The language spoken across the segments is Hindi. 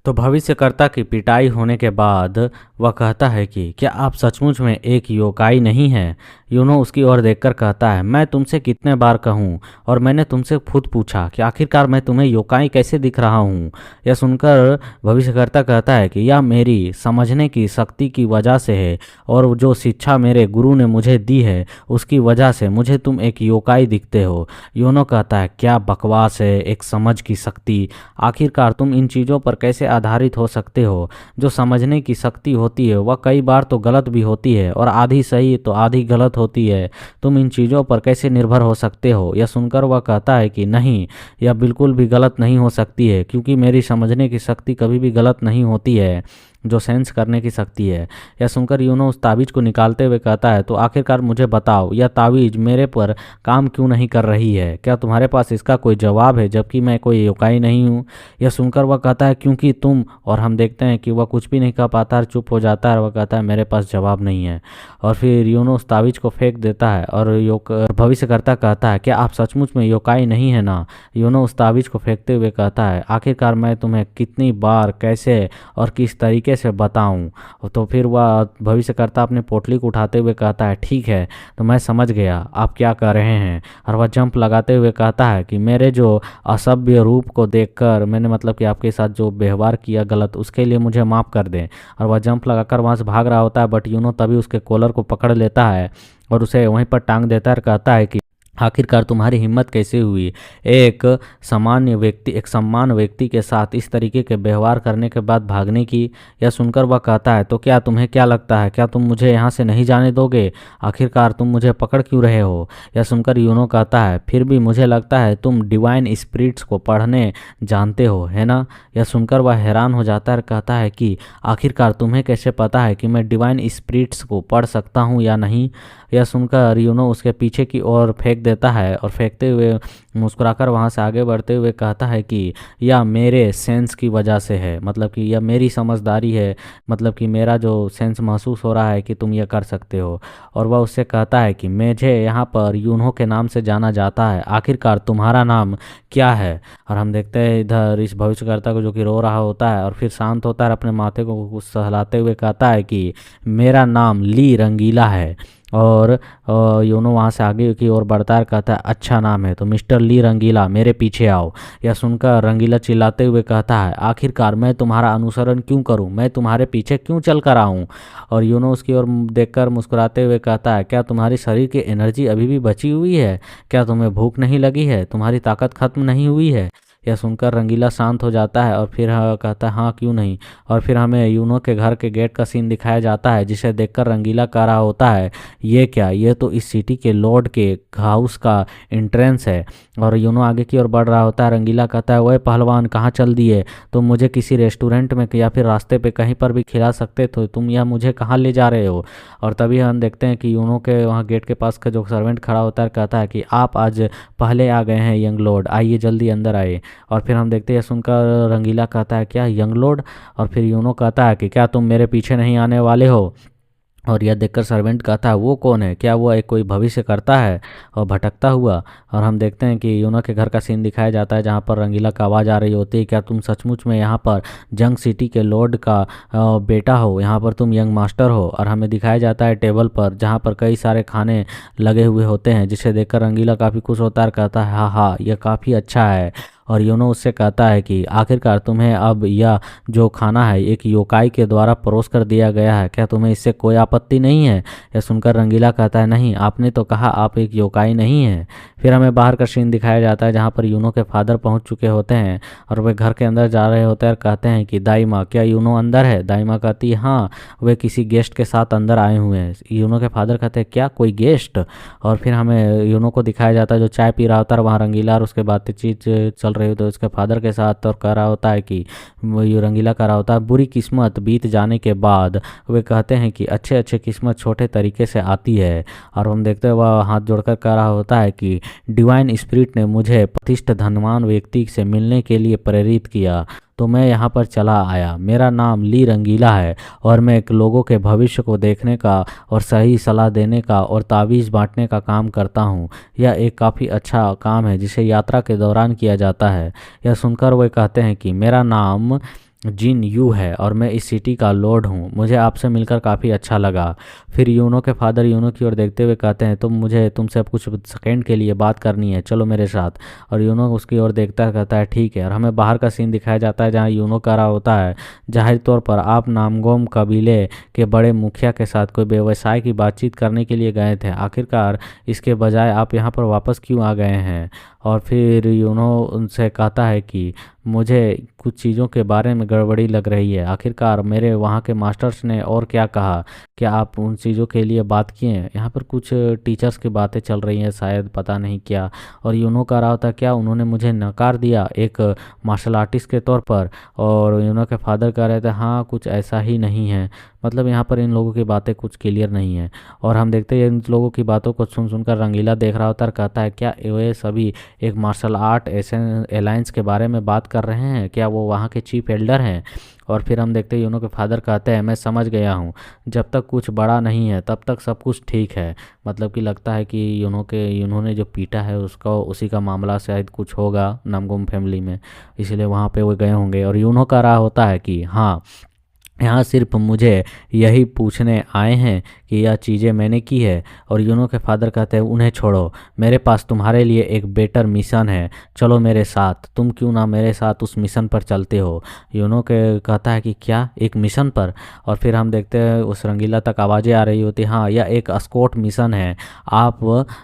तो भविष्यकर्ता की पिटाई होने के बाद वह कहता है कि क्या आप सचमुच में एक योकाई नहीं हैं। यूनो उसकी ओर देखकर कहता है, मैं तुमसे कितने बार कहूँ, और मैंने तुमसे खुद पूछा कि आखिरकार मैं तुम्हें योकाई कैसे दिख रहा हूँ। यह सुनकर भविष्यकर्ता कहता है कि यह मेरी समझने की शक्ति की वजह से है, और जो शिक्षा मेरे गुरु ने मुझे दी है उसकी वजह से मुझे तुम एक योकाई दिखते हो। यूनो कहता है, क्या बकवास है, एक समझ की शक्ति। आखिरकार तुम इन चीज़ों पर कैसे आधारित हो सकते हो। जो समझने की शक्ति होती है वह कई बार तो गलत भी होती है, और आधी सही तो आधी गलत होती है। तुम इन चीज़ों पर कैसे निर्भर हो सकते हो। यह सुनकर वह कहता है कि नहीं, यह बिल्कुल भी गलत नहीं हो सकती है, क्योंकि मेरी समझने की शक्ति कभी भी गलत नहीं होती है, जो सेंस करने की शक्ति है। यह सुनकर यूनो उस ताबीज़ को निकालते हुए कहता है, तो आखिरकार मुझे बताओ, यह ताबीज़ मेरे पर काम क्यों नहीं कर रही है। क्या तुम्हारे पास इसका कोई जवाब है, जबकि मैं कोई योकाई नहीं हूँ। यह सुनकर वह कहता है, क्योंकि तुम, और हम देखते हैं कि वह कुछ भी नहीं कह पाता और चुप हो जाता है। वह कहता है, मेरे पास जवाब नहीं है। और फिर यूनो उस ताबीज़ को फेंक देता है, और भविष्यकर्ता कहता है, क्या आप सचमुच में योकाई नहीं है ना। यूनो उस ताबीज़ को फेंकते हुए कहता है, आखिरकार मैं तुम्हें कितनी बार, कैसे और किस तरीके से बताऊं। तो फिर वह भविष्यकर्ता अपनी पोटली को उठाते हुए कहता है, ठीक है, तो मैं समझ गया आप क्या कर रहे हैं। और वह जंप लगाते हुए कहता है कि मेरे जो असभ्य रूप को देखकर, मैंने मतलब कि आपके साथ जो व्यवहार किया गलत, उसके लिए मुझे माफ़ कर दें। और वह जंप लगाकर वहाँ से भाग रहा होता है, बट यूनो तभी उसके कॉलर को पकड़ लेता है और उसे वहीं पर टांग देता है और कहता है कि आखिरकार तुम्हारी हिम्मत कैसे हुई एक सम्मान व्यक्ति के साथ इस तरीके के व्यवहार करने के बाद भागने की। यह सुनकर वह कहता है, तो क्या तुम्हें क्या लगता है, क्या तुम मुझे यहाँ से नहीं जाने दोगे। आखिरकार तुम मुझे पकड़ क्यों रहे हो। यह सुनकर यूनो कहता है, फिर भी मुझे लगता है तुम डिवाइन स्पिरिट्स को पढ़ने जानते हो, है ना। यह सुनकर वह हैरान हो जाता है और कहता है कि आखिरकार तुम्हें कैसे पता है कि मैं डिवाइन स्पिरिट्स को पढ़ सकता हूँ या नहीं। यह सुनकर यूनो उसके पीछे की ओर फेंक देता है, और फेंकते हुए मुस्कुराकर वहाँ से आगे बढ़ते हुए कहता है कि यह मेरे सेंस की वजह से है, मतलब कि यह मेरी समझदारी है, मतलब कि मेरा जो सेंस महसूस हो रहा है कि तुम यह कर सकते हो। और वह उससे कहता है कि मुझे यहाँ पर यूनो के नाम से जाना जाता है, आखिरकार तुम्हारा नाम क्या है। और हम देखते हैं इधर इस भविष्यकर्ता को जो कि रो रहा होता है, और फिर शांत होता है, अपने माथे को कुछ सहलाते हुए कहता है कि मेरा नाम ली रंगीला है। और यूनो वहाँ से आगे की ओर बढ़ता है, कहता है, अच्छा नाम है, तो मिस्टर ली रंगीला मेरे पीछे आओ। यह सुनकर रंगीला चिल्लाते हुए कहता है, आखिरकार मैं तुम्हारा अनुसरण क्यों करूं, मैं तुम्हारे पीछे क्यों चल कर आऊँ। और यूनो उसकी ओर देखकर मुस्कुराते हुए कहता है, क्या तुम्हारी शरीर की एनर्जी अभी भी बची हुई है, क्या तुम्हें भूख नहीं लगी है, तुम्हारी ताकत खत्म नहीं हुई है। यह सुनकर रंगीला शांत हो जाता है, और फिर कहता है, हाँ क्यों नहीं। और फिर हमें यूनो के घर के गेट का सीन दिखाया जाता है, जिसे देखकर रंगीला कह रहा होता है, ये क्या, ये तो इस सिटी के लॉर्ड के हाउस का एंट्रेंस है। और यूनो आगे की ओर बढ़ रहा होता है। रंगीला कहता है, वह पहलवान कहाँ चल दिए, तुम मुझे किसी रेस्टोरेंट में या फिर रास्ते पे कहीं पर भी खिला सकते थे, तुम यह मुझे कहाँ ले जा रहे हो। और तभी हम देखते हैं कि यूनो के वहाँ गेट के पास का जो सर्वेंट खड़ा होता है कहता है कि आप आज पहले आ गए हैं यंग लॉर्ड, आइए जल्दी अंदर आइए। और फिर हम देखते हैं सुनकर रंगीला कहता है, क्या यंग लॉर्ड। और फिर यूनो कहता है कि क्या तुम मेरे पीछे नहीं आने वाले हो। और यह देखकर सर्वेंट कहता है, वो कौन है, क्या वो एक कोई भविष्य करता है और भटकता हुआ। और हम देखते हैं कि यूनो के घर का सीन दिखाया जाता है, जहाँ पर रंगीला का आवाज़ आ रही होती है, क्या तुम सचमुच में यहाँ पर जंग सिटी के लॉर्ड का बेटा हो, यहाँ पर तुम यंग मास्टर हो। और हमें दिखाया जाता है टेबल पर, जहाँ पर कई सारे खाने लगे हुए होते हैं, जिसे देखकर रंगीला काफ़ी खुश होता है, कहता है, हाँ हाँ यह काफ़ी अच्छा है। और यूनो उससे कहता है कि आखिरकार तुम्हें अब यह जो खाना है एक योकाई के द्वारा परोस कर दिया गया है, क्या तुम्हें इससे कोई आपत्ति नहीं है। यह सुनकर रंगीला कहता है, नहीं, आपने तो कहा आप एक योकाई नहीं है। फिर हमें बाहर का सीन दिखाया जाता है, जहाँ पर यूनो के फादर पहुँच चुके होते हैं, और वे घर के अंदर जा रहे होते हैं और कहते हैं कि दाई माँ, क्या यूनो अंदर है। दाई माँ कहती है, हाँ, वे किसी गेस्ट के साथ अंदर आए हुए हैं। यूनो के फादर कहते हैं, क्या कोई गेस्ट। और फिर हमें यूनो को दिखाया जाता है जो चाय पी रहा होता है वहाँ रंगीला, और उसके बातचीत चल रही होती है उसके फादर के साथ, और कह रहा होता है कि वो रंगीला कह रहा होता है, बुरी किस्मत बीत जाने के बाद वे कहते हैं कि अच्छे अच्छे किस्मत छोटे तरीके से आती है। और हम देखते हैं वह हाथ जोड़कर कह रहा होता है कि डिवाइन स्पिरिट ने मुझे प्रतिष्ठित धनवान व्यक्ति से मिलने के लिए प्रेरित किया, तो मैं यहाँ पर चला आया। मेरा नाम ली रंगीला है, और मैं एक लोगों के भविष्य को देखने का और सही सलाह देने का और तावीज़ बांटने का काम करता हूँ। यह एक काफ़ी अच्छा काम है जिसे यात्रा के दौरान किया जाता है। यह सुनकर वे कहते हैं कि मेरा नाम जिन यू है और मैं इस सिटी का लॉर्ड हूँ। मुझे आपसे मिलकर काफ़ी अच्छा लगा। फिर यूनो के फादर यूनो की ओर देखते हुए कहते हैं, मुझे तुमसे अब कुछ सेकंड के लिए बात करनी है, चलो मेरे साथ। और यूनो उसकी ओर देखता है, कहता है ठीक है। और हमें बाहर का सीन दिखाया जाता है जहाँ यूनो कह रहा होता है, जाहिर तौर पर आप नामगोम कबीले के बड़े मुखिया के साथ कोई व्यवसाय की बातचीत करने के लिए गए थे, आखिरकार इसके बजाय आप यहाँ पर वापस क्यों आ गए हैं। और फिर यूनो उनसे कहता है कि मुझे कुछ चीज़ों के बारे में गड़बड़ी लग रही है, आखिरकार मेरे वहाँ के मास्टर्स ने और क्या कहा, क्या आप उन चीज़ों के लिए बात किए हैं। यहाँ पर कुछ टीचर्स की बातें चल रही हैं, शायद पता नहीं क्या। और यूनो कह रहा होता क्या उन्होंने मुझे नकार दिया एक मार्शल आर्टिस्ट के तौर पर। और यूनो के फादर कह रहे थे हाँ कुछ ऐसा ही नहीं है, मतलब यहाँ पर इन लोगों की बातें कुछ क्लियर नहीं है। और हम देखते हैं इन लोगों की बातों को सुन सुनकर रंगीला देख रहा होता है, कहता है क्या वे सभी एक मार्शल आर्ट अलायंस के बारे में बात कर रहे हैं, क्या वो वहाँ के चीफ एल्डर हैं। और फिर हम देखते हैं यूनो के फादर कहते हैं मैं समझ गया हूँ, जब तक कुछ बड़ा नहीं है तब तक सब कुछ ठीक है। मतलब कि लगता है कि यूनो ने जो पीटा है उसका उसी का मामला शायद कुछ होगा नामगुम फैमिली में, इसलिए वहाँ पे वो गए होंगे। और यूनो कह रहा होता है कि हाँ यहाँ सिर्फ मुझे यही पूछने आए हैं कि यह चीज़ें मैंने की है। और यूनो के फादर कहते हैं उन्हें छोड़ो, मेरे पास तुम्हारे लिए एक बेटर मिशन है, चलो मेरे साथ, तुम क्यों ना मेरे साथ उस मिशन पर चलते हो। यूनो के कहता है कि क्या एक मिशन पर। और फिर हम देखते हैं उस रंगीला तक आवाज़ें आ रही होती हाँ यह एक स्कॉट मिशन है, आप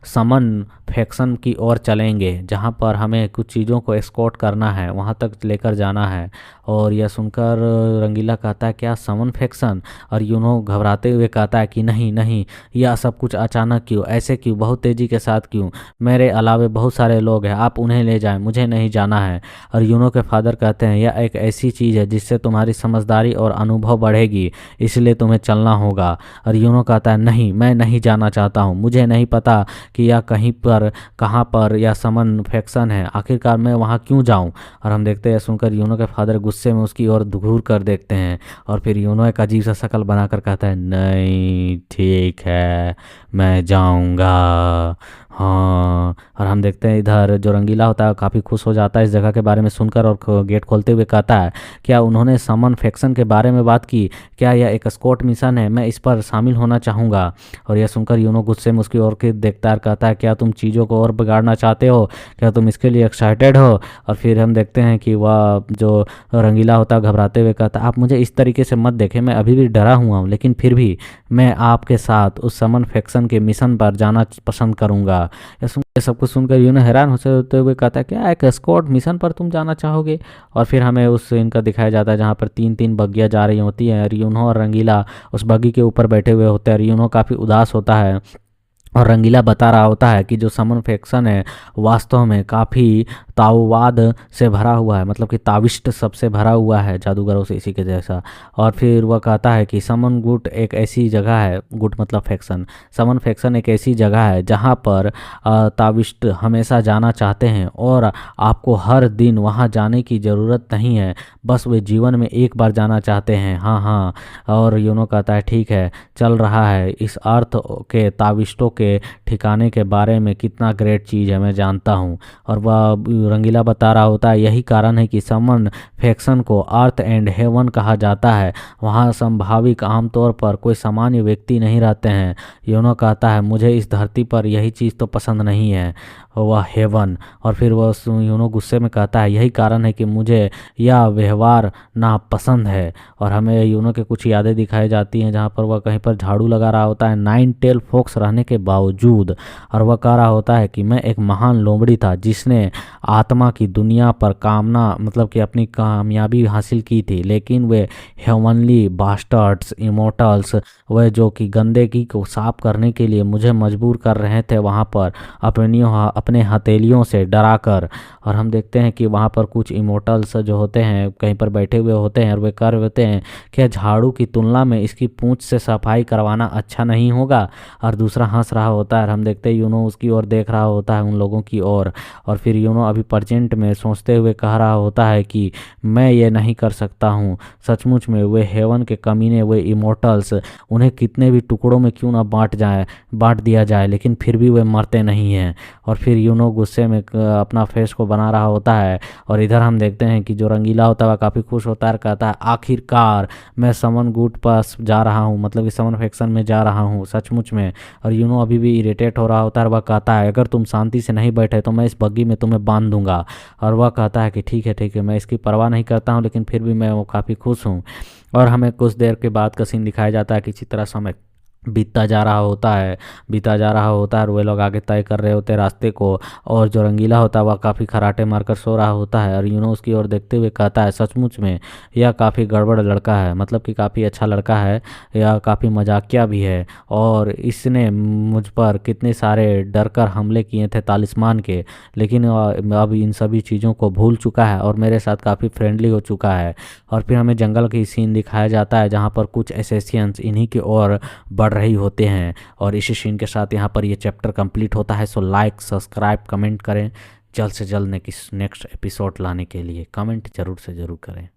समन फैक्शन की ओर चलेंगे जहाँ पर हमें कुछ चीज़ों को एस्कॉर्ट करना है, वहाँ तक लेकर जाना है। और यह सुनकर रंगीला कहता है क्या समन फैक्शन। और यूनो घबराते हुए कहता है कि नहीं नहीं, यह सब कुछ अचानक क्यों, ऐसे क्यों, बहुत तेज़ी के साथ क्यों, मेरे अलावे बहुत सारे लोग हैं, आप उन्हें ले जाएं, मुझे नहीं जाना है। और यूनो के फादर कहते हैं यह एक ऐसी चीज़ है जिससे तुम्हारी समझदारी और अनुभव बढ़ेगी, इसलिए तुम्हें चलना होगा। और यूनो कहता है नहीं, मैं नहीं जाना चाहता हूँ, मुझे नहीं पता कि यह कहीं पर कहाँ पर यह समन फैक्शन है, आखिरकार मैं वहाँ क्यों जाऊँ। और हम देखते हैं सुनकर यूनो के फादर गुस्से में उसकी ओर घूर कर देखते हैं। और फिर यूनो एक अजीब सा शक्ल बनाकर कहता है नहीं ठीक है मैं जाऊंगा, हाँ। और हम देखते हैं इधर जो रंगीला होता है काफ़ी खुश हो जाता है इस जगह के बारे में सुनकर, और गेट खोलते हुए कहता है क्या उन्होंने समन फैक्शन के बारे में बात की, क्या यह एक स्कॉट मिशन है, मैं इस पर शामिल होना चाहूँगा। और यह सुनकर यूनो गुस्से में उसकी ओर के देखता है, कहता है क्या तुम चीज़ों को और बिगाड़ना चाहते हो, क्या तुम इसके लिए एक्साइटेड हो। और फिर हम देखते हैं कि वह जो रंगीला होता है घबराते हुए कहता है आप मुझे इस तरीके से मत देखें, मैं अभी भी डरा हुआ हूँ, लेकिन फिर भी मैं आपके साथ उस समन फैक्शन के मिशन पर जाना पसंद करूँगा। ये सब कुछ सुनकर यूनो हैरान होते हुए कहता है क्या एक स्कॉट मिशन पर तुम जाना चाहोगे। और फिर हमें उस इनका दिखाया जाता है जहाँ पर तीन तीन बग्गियाँ जा रही होती हैं, और यूनो और रंगीला उस बग्गी के ऊपर बैठे हुए होते हैं। और यूनो काफ़ी उदास होता है और रंगीला बता रहा होता है कि जो समन फैक्शन है वास्तव में काफ़ी ताओवाद से भरा हुआ है, मतलब कि ताविष्ट सबसे भरा हुआ है, जादूगरों से इसी के जैसा। और फिर वह कहता है कि समन गुट एक ऐसी जगह है, गुट मतलब फैक्शन, समन फैक्शन एक ऐसी जगह है जहाँ पर ताविष्ट हमेशा जाना चाहते हैं और आपको हर दिन वहाँ जाने की ज़रूरत नहीं है, बस वे जीवन में एक बार जाना चाहते हैं। हाँ हाँ। और यूनो कहता है ठीक है चल रहा है, इस अर्थ के ताविष्टों के ठिकाने के बारे में कितना ग्रेट चीज़ है मैं जानता हूँ। और वह रंगीला बता रहा होता है यही कारण है कि समन फैक्शन को अर्थ एंड हेवन कहा जाता है, वहाँ संभाविक आमतौर पर कोई सामान्य व्यक्ति नहीं रहते हैं। यूनो कहता है मुझे इस धरती पर यही चीज़ तो पसंद नहीं है, वह हेवन। और फिर वह यूनो गुस्से में कहता है यही कारण है कि मुझे यह व्यवहार नापसंद है। और हमें यूनो के कुछ यादें दिखाई जाती हैं जहाँ पर वह कहीं पर झाड़ू लगा रहा होता है नाइन टेल फॉक्स रहने के बावजूद, और वह कह रहा होता है कि मैं एक महान लोमड़ी था जिसने आत्मा की दुनिया पर कामना मतलब कि अपनी कामयाबी हासिल की थी, लेकिन वे हेवनली बास्टर्ड्स इमोर्टल्स वे जो कि गंदगी को साफ करने के लिए मुझे मजबूर कर रहे थे वहाँ पर अपने हथेलियों से डराकर। और हम देखते हैं कि वहाँ पर कुछ इमोर्टल्स जो होते हैं कहीं पर बैठे हुए होते हैं और वे कर होते हैं कि झाड़ू की तुलना में इसकी पूंछ से सफाई करवाना अच्छा नहीं होगा। और दूसरा हंस रहा होता है और हम देखते हैं यूनो उसकी ओर देख रहा होता है उन लोगों की ओर। और फिर यूनो अभी अभी प्रेजेंट में सोचते हुए कह रहा होता है कि मैं ये नहीं कर सकता हूँ। सचमुच में वे हेवन के कमीने, वे इमोर्टल्स, उन्हें कितने भी टुकड़ों में क्यों ना बांट दिया जाए, लेकिन फिर भी वे मरते नहीं हैं। और फिर गुस्से में अपना फेस को बना रहा होता है। और इधर हम देखते हैं कि जो रंगीला होता है वह काफ़ी खुश होता है और कहता है आखिरकार मैं समन गुड पास जा रहा हूँ, मतलब कि समन फैक्शन में जा रहा हूँ सचमुच में। और अभी भी इरिटेट हो रहा होता है और वह कहता है अगर तुम शांति से नहीं बैठे तो मैं इस बग्गी में तुम्हें बांध दूंगा। और वह कहता है कि ठीक है, मैं इसकी परवाह नहीं करता हूँ, लेकिन फिर भी मैं वो काफ़ी खुश हूँ। और हमें कुछ देर के बाद का सीन दिखाया जाता है कि किसी तरह समय बीता जा रहा होता है और वे लोग आगे तय कर रहे होते हैं रास्ते को। और जो रंगीला होता है वह काफ़ी खराटे मारकर सो रहा होता है और उसकी ओर देखते हुए कहता है सचमुच में यह काफ़ी गड़बड़ लड़का है, मतलब कि काफ़ी अच्छा लड़का है, यह काफ़ी मजाकिया भी है और इसने मुझ पर कितने सारे डर कर हमले किए थे तालिस्मान के, लेकिन अब इन सभी चीज़ों को भूल चुका है और मेरे साथ काफ़ी फ्रेंडली हो चुका है। और फिर हमें जंगल की सीन दिखाया जाता है जहाँ पर कुछ एसेसियंस इन्हीं की ओर बढ़ रही होते हैं। और इसी सीन के साथ यहाँ पर ये चैप्टर कंप्लीट होता है। सो लाइक, सब्सक्राइब, कमेंट करें। जल्द से जल्द नेक्स्ट एपिसोड लाने के लिए कमेंट ज़रूर से ज़रूर करें।